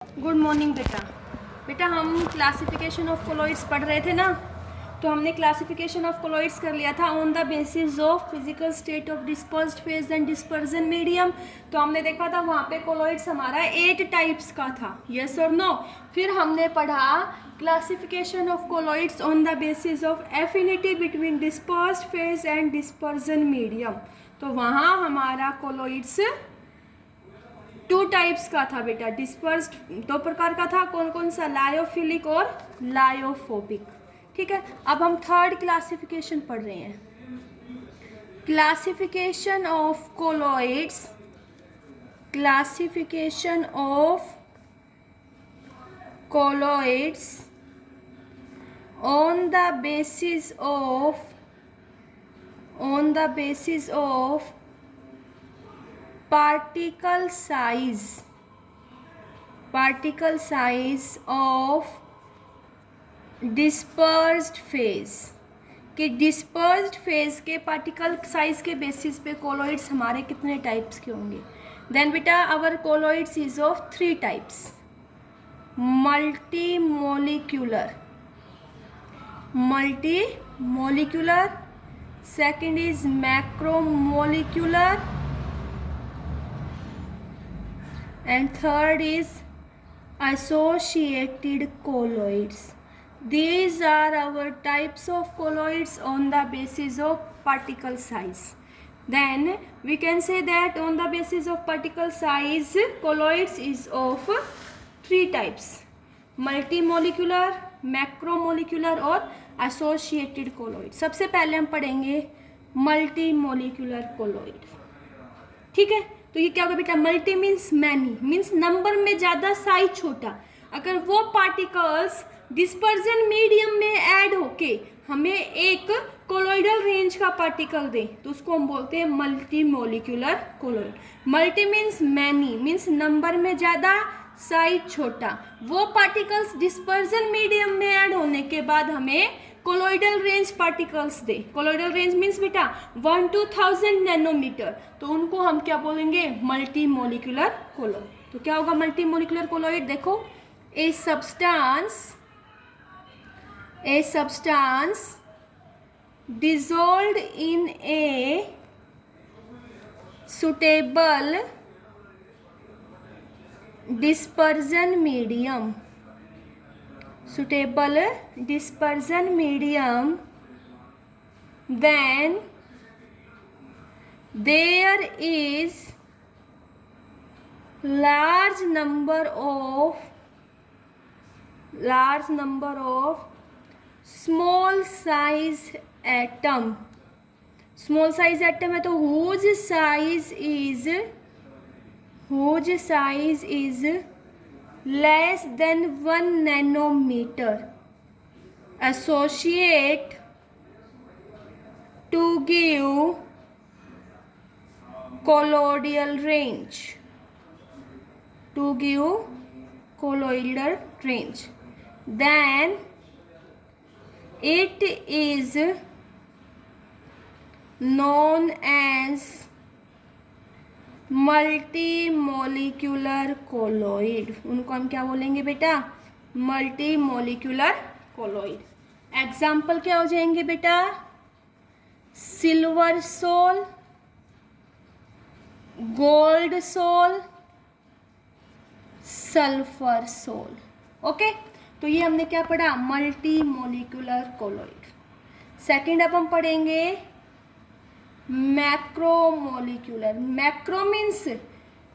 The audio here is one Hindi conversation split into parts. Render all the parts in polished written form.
गुड मॉर्निंग बेटा। बेटा हम क्लासिफिकेशन ऑफ कोलॉइड्स पढ़ रहे थे ना, तो हमने क्लासिफिकेशन ऑफ कोलॉइड्स कर लिया था on the basis of physical state of dispersed phase and dispersion medium. तो हमने देखा था वहाँ पे कोलॉइड्स हमारा 8 टाइप्स का था, यस और नो। फिर हमने पढ़ा classification of colloids on the basis of affinity between dispersed phase and dispersion medium. तो वहाँ हमारा कोलॉइड्स 2 टाइप्स का था बेटा। डिस्पर्स्ड 2 प्रकार का था, कौन कौन सा? लायोफिलिक और लायोफोबिक। ठीक है, अब हम थर्ड क्लासिफिकेशन पढ़ रहे हैं। Classification of colloids, classification of colloids on the basis of particle size of dispersed phase, कि डिस्पर्स्ड फेज के पार्टिकल साइज के बेसिस पे कोलॉइड्स हमारे कितने टाइप्स के होंगे। देन बेटा our colloids is of 3 types. Multi molecular, second is macromolecular, and third is associated colloids. These are our types of colloids on the basis of particle size. Then we can say that on the basis of particle size, colloids is of 3 types: multimolecular, macromolecular और associated colloid. सबसे पहले हम पढ़ेंगे multimolecular colloid। ठीक है, तो ये क्या होगा बेटा? Multi means many, means number में ज़्यादा, साइज छोटा। अगर वो पार्टिकल्स डिस्पर्जन मीडियम में ऐड होके हमें एक कोलॉइडल रेंज का पार्टिकल दे तो उसको हम बोलते हैं multi molecular colloid. Multi means many, means number में ज़्यादा, साइज छोटा। वो पार्टिकल्स डिस्पर्जन मीडियम में ऐड होने के बाद हमें colloidal range particles they. Colloidal range means बेटा 1 to 1000 नैनोमीटर, तो उनको हम क्या बोलेंगे? Multi molecular colloid. तो क्या होगा मल्टी मोलिकुलर कोलॉइड? देखो, a substance dissolved in a suitable dispersion medium, then there is large number of small size atom। Small size atom है तो whose size is less than 1 nanometer associate to give colloidal range, then it is known as multimolecular colloid. उनको हम क्या बोलेंगे बेटा? मल्टीमोलिकुलर कोलॉइड। एग्जाम्पल क्या हो जाएंगे बेटा? Silver sol, gold sol, sulphur sol. Okay, तो ये हमने क्या पढ़ा? मल्टीमोलिकुलर कोलॉइड। सेकंड अब हम पढ़ेंगे मैक्रोमोलिकुलर। मैक्रो मीन्स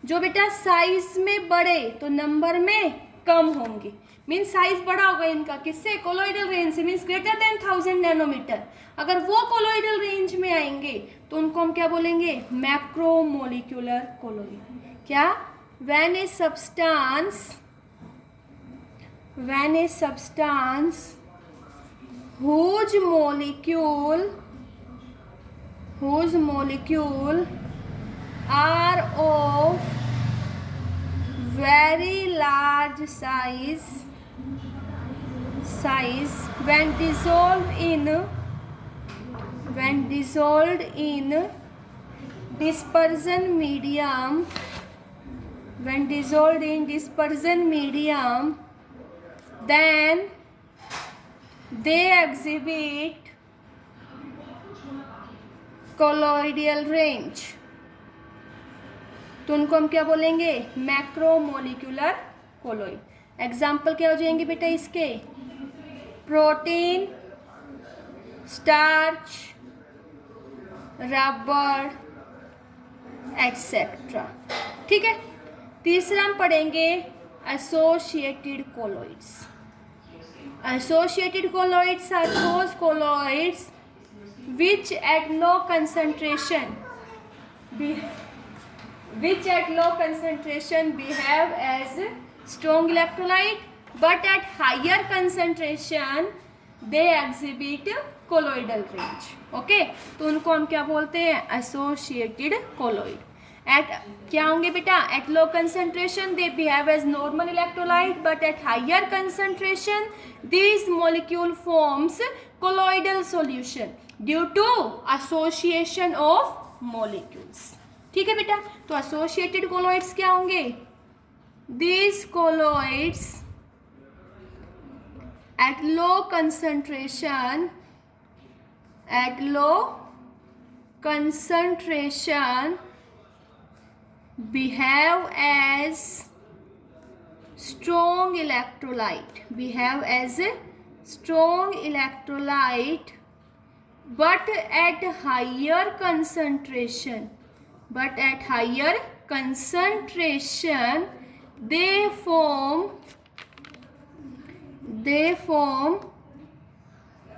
जो बेटा साइज में बड़े तो नंबर में कम होंगे, मीन्स साइज बड़ा होगा इनका, किससे? कोलॉइडल रेंज से, मीन्स ग्रेटर देन 1000 नैनोमीटर। अगर वो कोलॉइडल रेंज में आएंगे तो उनको हम क्या बोलेंगे? Macromolecular colloid. क्या? when a substance whose molecule are of very large size when dissolved in dispersion medium when dissolved in dispersion medium, then they exhibit colloidal range. तो उनको हम क्या बोलेंगे? Macromolecular colloid. एग्जाम्पल क्या हो जाएंगे बेटा इसके? Protein, starch, rubber etcetera. ठीक है. तीसरा हम पढ़ेंगे associated colloids. Associated colloids are those colloids which at low concentration behave as strong electrolyte, but at higher concentration they exhibit colloidal range. Okay, तो उनको हम क्या बोलते हैं? associated colloid. At क्या होंगे बेटा? At low concentration they behave as normal electrolyte, but at higher concentration these molecule forms colloidal solution due to association of molecules. ठीक है बेटा. तो associated colloids क्या होंगे? These colloids at low concentration behave as strong electrolyte, but at higher concentration they form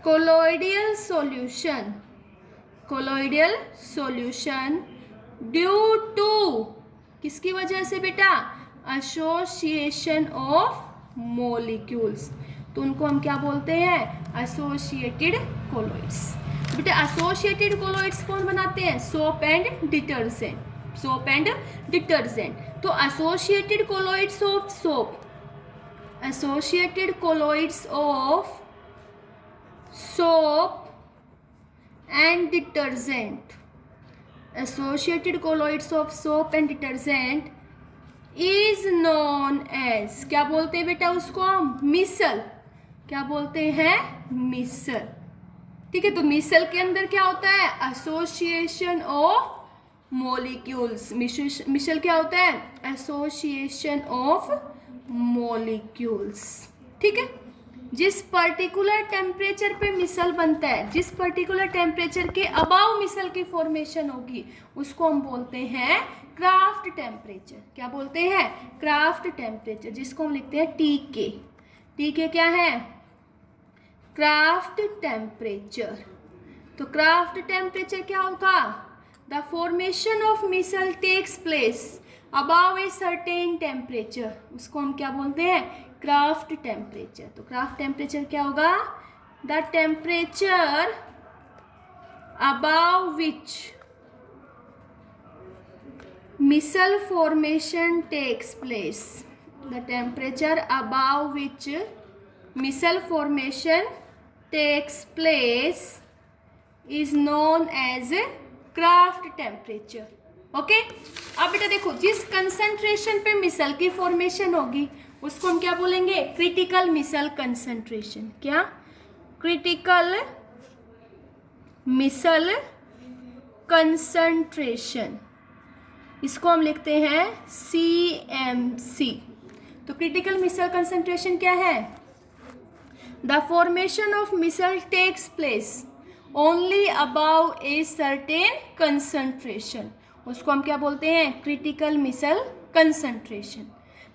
colloidal solution due to किसकी वजह से बेटा? association of molecules. तो उनको हम क्या बोलते हैं? associated colloids. बेटा एसोसिएटेड कोलॉइड्स कौन बनाते हैं? Soap and detergent. तो associated colloids of soap, and detergent is known as, क्या बोलते हैं बेटा उसको? हम मिसल. क्या बोलते हैं? मिसल. ठीक है. तो मिसल के अंदर क्या होता है? Association of molecules. मिसल क्या होता है? Association of molecules. ठीक है. जिस पर्टिकुलर टेम्परेचर पे मिसल बनता है, जिस पर्टिकुलर टेम्परेचर के अबाव मिसल की फॉर्मेशन होगी, उसको हम बोलते हैं क्राफ्ट टेम्परेचर. क्या बोलते हैं? क्राफ्ट टेम्परेचर, जिसको हम लिखते हैं TK. TK क्या है? Krafft temperature. तो क्राफ्ट टेम्परेचर क्या होगा? The formation of micelle takes place above a certain temperature. उसको हम क्या बोलते हैं? Krafft temperature. तो क्राफ्ट टेम्परेचर क्या होगा? The temperature above which micelle formation takes place. The temperature above which micelle formation takes place is known as Krafft temperature. Okay. अब बेटा देखो, जिस कंसंट्रेशन पे मिसल की फॉर्मेशन होगी उसको हम क्या बोलेंगे? Critical micelle concentration. क्या? Critical micelle concentration. इसको हम लिखते हैं CMC. तो क्रिटिकल मिसल कंसंट्रेशन क्या है? The formation of missile takes place only above a certain concentration. उसको हम क्या बोलते हैं? Critical micelle concentration.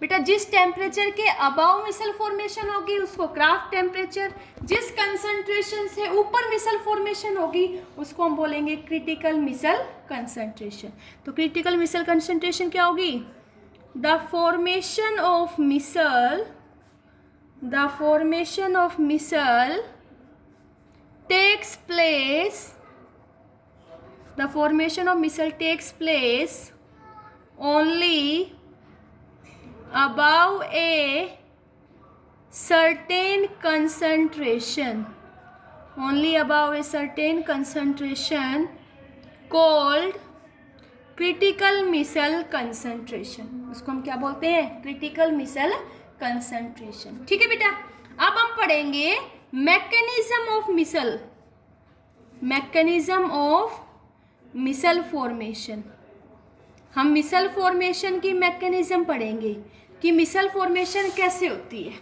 बेटा जिस टेम्परेचर के अबाव मिसल फॉर्मेशन होगी उसको क्राफ्ट टेम्परेचर, जिस कंसंट्रेशन से ऊपर मिसल फॉर्मेशन होगी उसको हम बोलेंगे क्रिटिकल मिसल कंसंट्रेशन. तो क्रिटिकल मिसल कंसंट्रेशन क्या होगी? The formation of micelle takes place only above a certain concentration, called critical micelle concentration, उसको हम क्या बोलते हैं? Critical micelle concentration. ठीक है बेटा, अब हम पढ़ेंगे mechanism of micelle, mechanism of micelle formation. हम मिसल फॉर्मेशन की मैकेनिज्म पढ़ेंगे कि मिसल फॉर्मेशन कैसे होती है।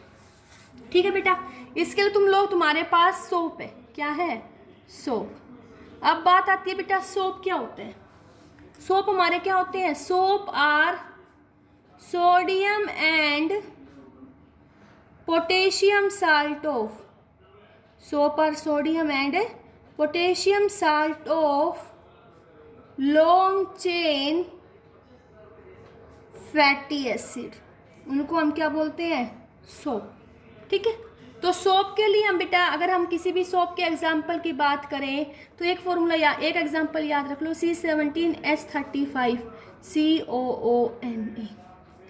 ठीक है बेटा, इसके लिए तुम लोग, तुम्हारे पास सोप है, क्या है? सोप। अब बात आती है बेटा सोप क्या होते हैं। सोप हमारे क्या होते हैं? Soap are sodium and potassium salt of, soap are sodium and potassium salt of long chain fatty acid, उनको हम क्या बोलते हैं? सोप। ठीक है, तो सोप के लिए हम बेटा, अगर हम किसी भी सोप के एग्जाम्पल की बात करें तो एक फॉर्मूला या एक एग्जाम्पल याद रख लो, C17H35 COONE।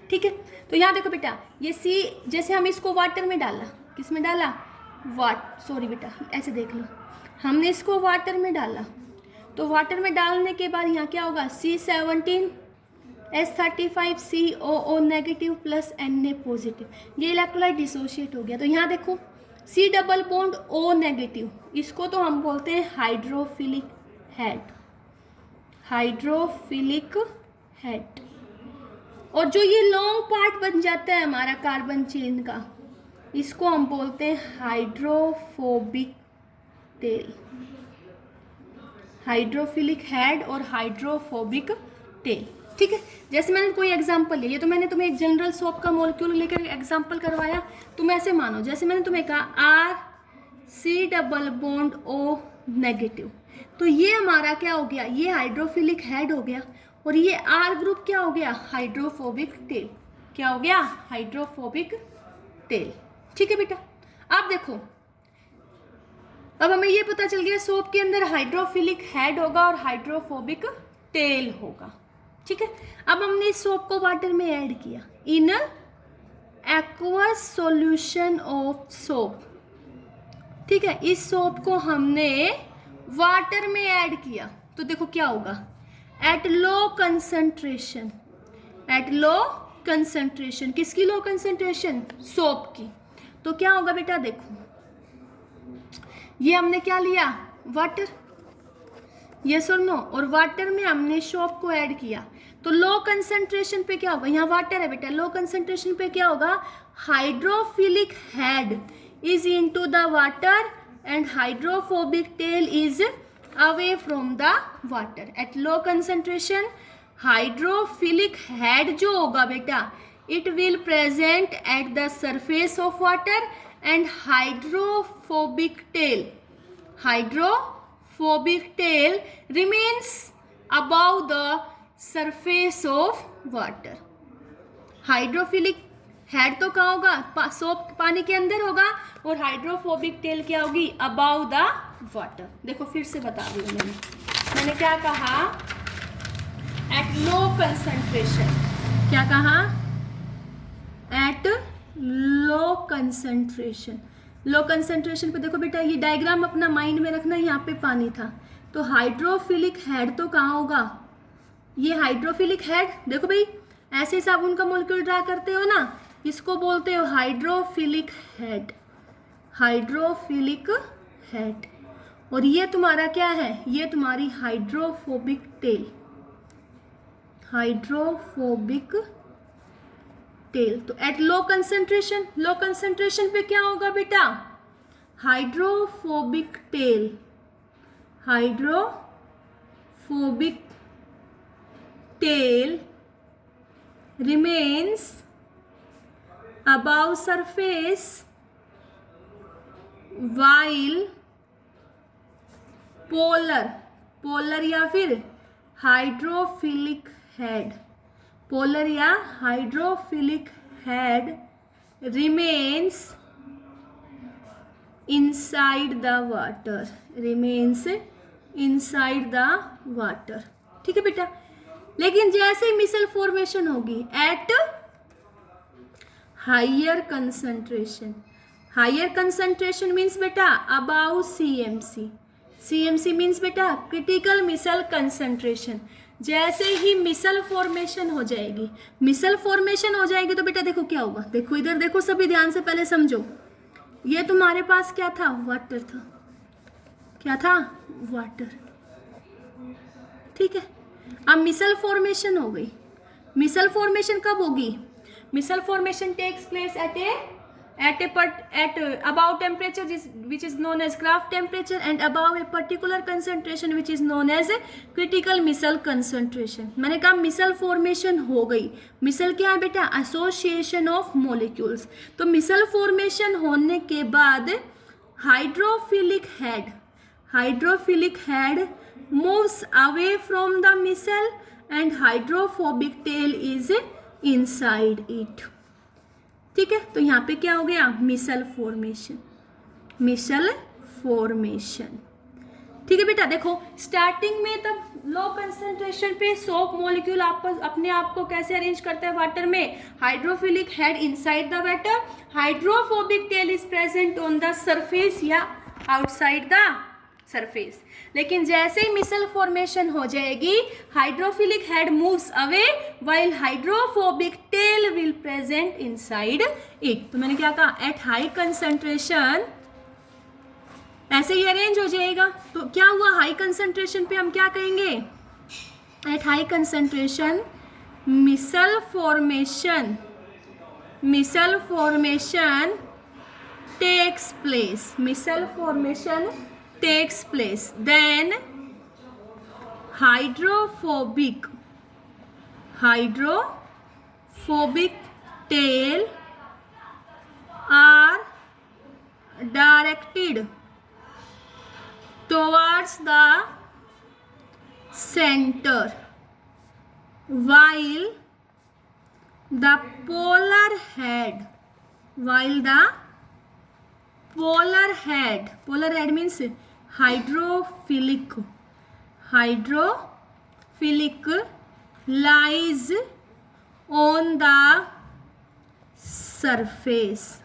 ठीक है, तो यहाँ देखो बेटा, ये C, जैसे हम इसको वाटर में डाला, किस में डाला? सॉरी बेटा, ऐसे देख लो, हमने इसको वाटर में डाला, तो वाटर में डालने के बाद यहाँ क्या होगा? C17H35 COO negative plus Na positive, ये इलेक्ट्रोलाइट डिसोशिएट हो गया। तो यहाँ देखो C double bond O negative, इसको तो हम बोलते हैं हाइड्रोफिलिक हेड, हाइड्रोफिलिक हेड। और जो ये लॉन्ग पार्ट बन जाता है हमारा कार्बन चेन का, इसको हम बोलते हैं हाइड्रोफोबिक टेल, हाइड्रोफिलिक हेड और हाइड्रोफोबिक टेल। ठीक है, जैसे मैंने कोई एग्जांपल लिया, ये तो मैंने तुम्हें एक जनरल सोप का मॉलिक्यूल लेकर एग्जांपल करवाया, तुम ऐसे मानो जैसे मैंने तुम्हें कहा RC double bond O negative, तो ये हमारा क्या हो गया? ये हाइड्रोफिलिक हेड हो गया, और ये R ग्रुप क्या हो गया? Hydrophobic tell. क्या हो गया? Hydrophobic tell. ठीक है बेटा, अब देखो, अब हमें ये पता चल गया सोप के अंदर हाइड्रोफिलिक हेड होगा और हाइड्रोफोबिक टेल होगा। ठीक है, अब हमने इस सोप को वाटर में ऐड किया, in aqueous solution of soap. ठीक है, इस सोप को हमने वाटर में ऐड किया, तो देखो क्या होगा? At low concentration, at low concentration, किसकी लो कंसंट्रेशन? सोप की। तो क्या होगा बेटा? देखो, ये हमने क्या लिया? वाटर, यस और नो, और वाटर में हमने सोप को ऐड किया, तो लो कंसंट्रेशन पे क्या होगा? यहाँ वाटर है बेटा, लो कंसंट्रेशन पे क्या होगा? Hydrophilic head is into the water and hydrophobic tell is away from the water. At low concentration hydrophilic head जो होगा बेटा, it will present at the surface of water, and hydrophobic tell remains above the surface of water। Hydrophilic head तो कहाँ होगा? सोप पानी के अंदर होगा, और हाइड्रोफोबिक टेल क्या होगी? About the water. देखो फिर से बता दी मैंने क्या कहा? एट लो कंसंट्रेशन, क्या कहा? At low concentration, low concentration पे देखो बेटा, ये डायग्राम अपना माइंड में रखना, यहाँ पे पानी था, तो हाइड्रोफिलिक हेड तो कहाँ होगा? ये हाइड्रोफिलिक हेड, देखो भाई ऐसे साबुन का मॉलिक्यूल ड्रा करते हो ना, इसको बोलते हो हाइड्रोफिलिक हेड, हाइड्रोफिलिक हेड। और ये तुम्हारा क्या है? ये तुम्हारी हाइड्रोफोबिक टेल, हाइड्रोफोबिक टेल। तो at low concentration, low concentration पे क्या होगा बेटा? Hydrophobic tell, hydrophobic tell remains above surface while polar या फिर हाइड्रोफिलिक हेड, पोलर या hydrophilic head remains inside the water, remains inside the water। ठीक है बेटा, लेकिन जैसे मिसल फॉर्मेशन होगी at higher concentration, higher concentration means बेटा अबाउ CMC, CMC मीन्स बेटा क्रिटिकल मिसल कंसंट्रेशन। जैसे ही मिसल फॉर्मेशन हो जाएगी, मिसल फॉर्मेशन हो जाएगी तो बेटा देखो क्या होगा, देखो इधर देखो, सभी ध्यान से पहले समझो। ये तुम्हारे पास क्या था, वाटर था, क्या था, वाटर, ठीक है। अब मिसल फॉर्मेशन हो गई। मिसल फॉर्मेशन कब होगी, micelle formation takes place at above temperature which is known as Kraft temperature and above a particular concentration which is known as critical missile concentration। मैंने कहा मिसल फॉर्मेशन हो गई। मिसल क्या है बेटा, एसोसिएशन ऑफ मॉलिक्यूल्स। तो मिसल फॉर्मेशन होने के बाद hydrophilic head moves away from the missile and hydrophobic tail is inside it, ठीक है। तो यहाँ पे क्या हो गया, मिसल फॉर्मेशन, ठीक है बेटा। देखो स्टार्टिंग में तब लो कंसंट्रेशन पे सोप मॉलिक्यूल अपने आप को कैसे अरेंज करता है वाटर में, hydrophilic head inside the water, hydrophobic tell is present on the surface या आउटसाइड द सरफेस। लेकिन जैसे ही मिसल फॉर्मेशन हो जाएगी, hydrophilic head moves away while hydrophobic tell will present inside it. तो मैंने क्या कहा, एट हाई कंसंट्रेशन ऐसे ही अरेंज हो जाएगा। तो क्या हुआ, हाई कंसंट्रेशन पे हम क्या कहेंगे, at high concentration micelle formation takes place, then hydrophobic tail are directed towards the center while the polar head means hydrophilic lies on the surface।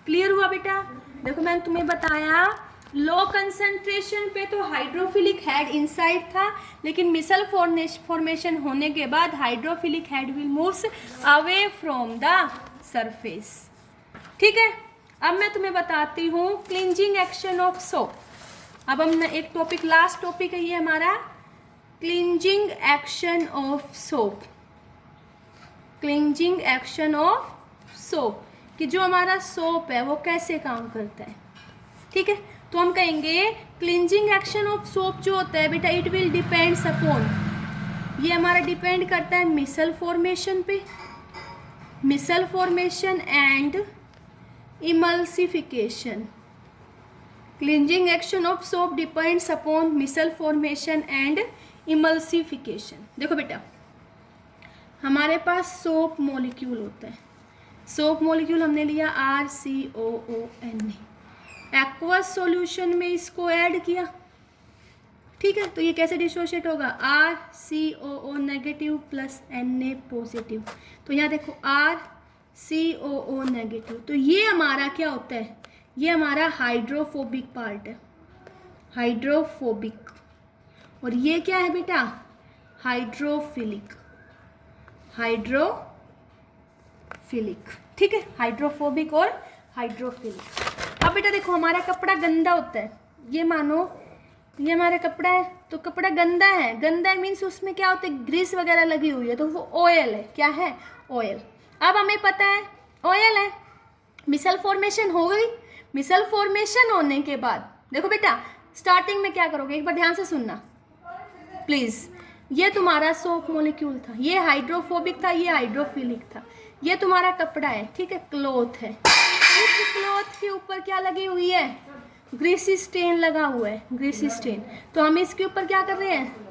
Clear हुआ बेटा। देखो मैंने तुम्हें बताया लो कंसंट्रेशन पे तो हाइड्रोफिलिक हेड इनसाइड था, लेकिन मिसल फॉर्मेशन होने के बाद hydrophilic head will moves away from the surface, ठीक है। अब मैं तुम्हें बताती हूँ क्लिंजिंग एक्शन ऑफ सोप। अब हम एक टॉपिक, लास्ट टॉपिक है ये हमारा, cleansing action of soap. Cleansing action of soap कि जो हमारा सोप है वो कैसे काम करता है, ठीक है। तो हम कहेंगे क्लिंजिंग एक्शन ऑफ सोप जो होता है बेटा, इट विल डिपेंड्स अपॉन, ये हमारा डिपेंड करता है मिसल फॉर्मेशन पे, micelle formation and emulsification। Cleansing action of soap depends upon micelle formation and emulsification। देखो बेटा हमारे पास सोप मॉलिक्यूल होता है, सोप मॉलिक्यूल हमने लिया RCOONA, एक्वस सॉल्यूशन में इसको ऐड किया, ठीक है। तो ये कैसे डिसोशिएट होगा, RCOO negative plus Na positive. तो यहाँ देखो COO नेगेटिव, तो ये हमारा क्या होता है, ये हमारा हाइड्रोफोबिक पार्ट है, हाइड्रोफोबिक। और ये क्या है बेटा, हाइड्रोफिलिक, ठीक है, हाइड्रोफोबिक और हाइड्रोफिलिक। अब बेटा देखो हमारा कपड़ा गंदा होता है, ये मानो ये हमारा कपड़ा है, तो कपड़ा गंदा है, गंदा मीन्स उसमें क्या होता है, ग्रीस वगैरह लगी हुई है, तो वो ऑयल है, क्या है, ऑयल। अब हमें पता है ऑयल है, मिसल फॉर्मेशन हो गई। मिसल फॉर्मेशन होने के बाद देखो बेटा स्टार्टिंग में क्या करोगे, एक बार ध्यान से सुनना प्लीज। ये तुम्हारा सोप मॉलिक्यूल था, ये हाइड्रोफोबिक था, ये हाइड्रोफिलिक था, ये तुम्हारा कपड़ा है, ठीक है, क्लॉथ है। इस क्लॉथ के ऊपर क्या लगी हुई है, ग्रीसी स्टेन लगा हुआ है, ग्रीसी स्टेन। तो हम इसके ऊपर क्या कर रहे हैं,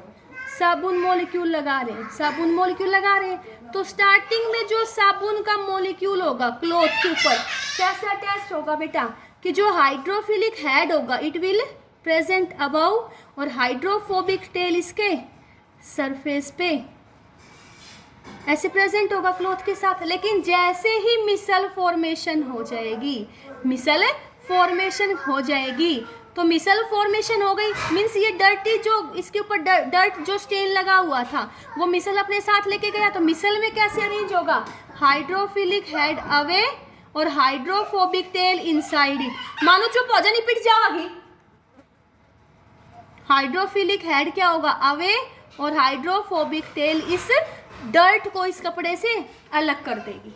साबुन मॉलिक्यूल लगा रहे हैं, तो स्टार्टिंग में जो साबुन का मॉलिक्यूल होगा क्लॉथ के ऊपर कैसे अटैच होगा बेटा, कि जो हाइड्रोफिलिक हेड होगा इट विल प्रेजेंट अबव और हाइड्रोफोबिक टेल इसके सरफेस पे ऐसे प्रेजेंट होगा क्लॉथ के साथ। लेकिन जैसे ही मिसल फॉर्मेशन हो जाएगी, तो मिसल फॉर्मेशन हो गई, मीन्स ये डर्टी जो इसके ऊपर डर्ट जो स्टेन लगा हुआ था वो मिसल अपने साथ लेके गया। तो मिसल में कैसे अरेंज होगा, हाइड्रोफिलिक हेड अवे और हाइड्रोफोबिक टेल इनसाइड इट। मानो चुप हो जा, नहीं पिट जाओगी। हाइड्रोफिलिक हेड क्या होगा, अवे, और हाइड्रोफोबिक टेल इस डर्ट को इस कपड़े से अलग कर देगी।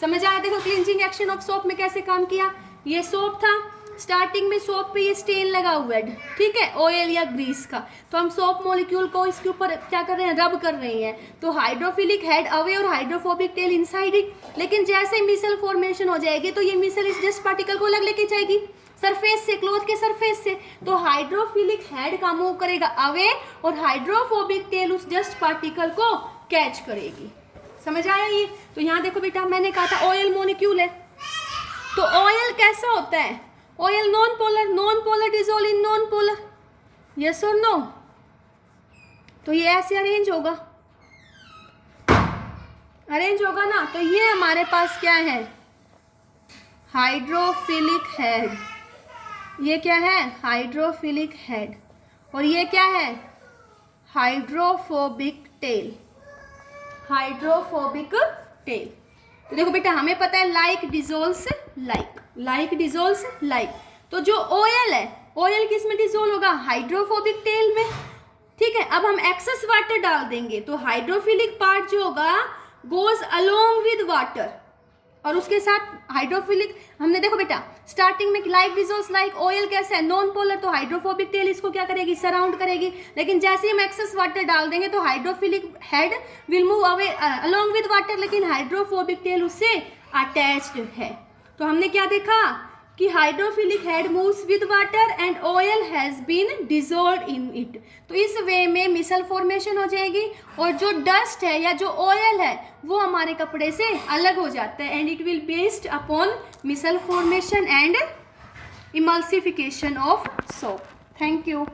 समझ आया? देखो क्लींजिंग एक्शन ऑफ सोप में कैसे काम किया। ये सोप था, स्टार्टिंग में सोप पे ये स्टेन लगा हुआ है, ठीक है, ऑयल या ग्रीस का। तो हम सोप मॉलिक्यूल को इसके ऊपर क्या कर रहे हैं, रब कर रहे हैं। तो हाइड्रोफिलिक हेड अवे और हाइड्रोफोबिक टेल इनसाइड इट। लेकिन जैसे मिसल फॉर्मेशन हो जाएगी तो ये मिसल इस डस्ट पार्टिकल को अलग लेके जाएगी सरफेस से, क्लोथ के सरफेस से। तो हाइड्रोफिलिक हेड का मूव करेगा अवे और हाइड्रोफोबिक टेल उस डस्ट पार्टिकल को कैच करेगी। समझ आया ये? तो यहाँ देखो बेटा, मैंने कहा था ऑयल मॉलिक्यूल है। तो ऑयल कैसा होता है, oil non polar, non polar dissolve in non polar, yes और नो। तो ये ऐसे अरेंज होगा, अरेंज होगा ना। तो ये हमारे पास क्या है, हाइड्रोफिलिक हेड। ये क्या है, हाइड्रोफिलिक हेड। और ये क्या है, हाइड्रोफोबिक टेल, हाइड्रोफोबिक टेल। तो देखो बेटा, हमें पता है like dissolves like, like dissolves like. तो जो ऑयल है, ऑयल किस में डिसॉल्व होगा, हाइड्रोफोबिक टेल में, ठीक है। अब हम एक्सेस वाटर डाल देंगे तो हाइड्रोफिलिक पार्ट जो होगा गोज अलोंग विद वाटर, और उसके साथ हाइड्रोफिलिक, हमने देखो बेटा स्टार्टिंग में लाइक डिसॉल्व्स लाइक, ऑयल कैसा है, नॉन पोलर, तो हाइड्रोफोबिक टेल इसको क्या करेगी, सराउंड करेगी। लेकिन जैसे ही हम एक्सेस वाटर डाल देंगे तो hydrophilic head will move away along with water, लेकिन हाइड्रोफोबिक टेल उससे अटैच्ड है। तो हमने क्या देखा कि hydrophilic head moves with water and oil has been dissolved in it. तो इस वे में मिसल फॉर्मेशन हो जाएगी और जो डस्ट है या जो ऑयल है वो हमारे कपड़े से अलग हो जाता है, and it will based upon micelle formation and emulsification of soap. Thank you.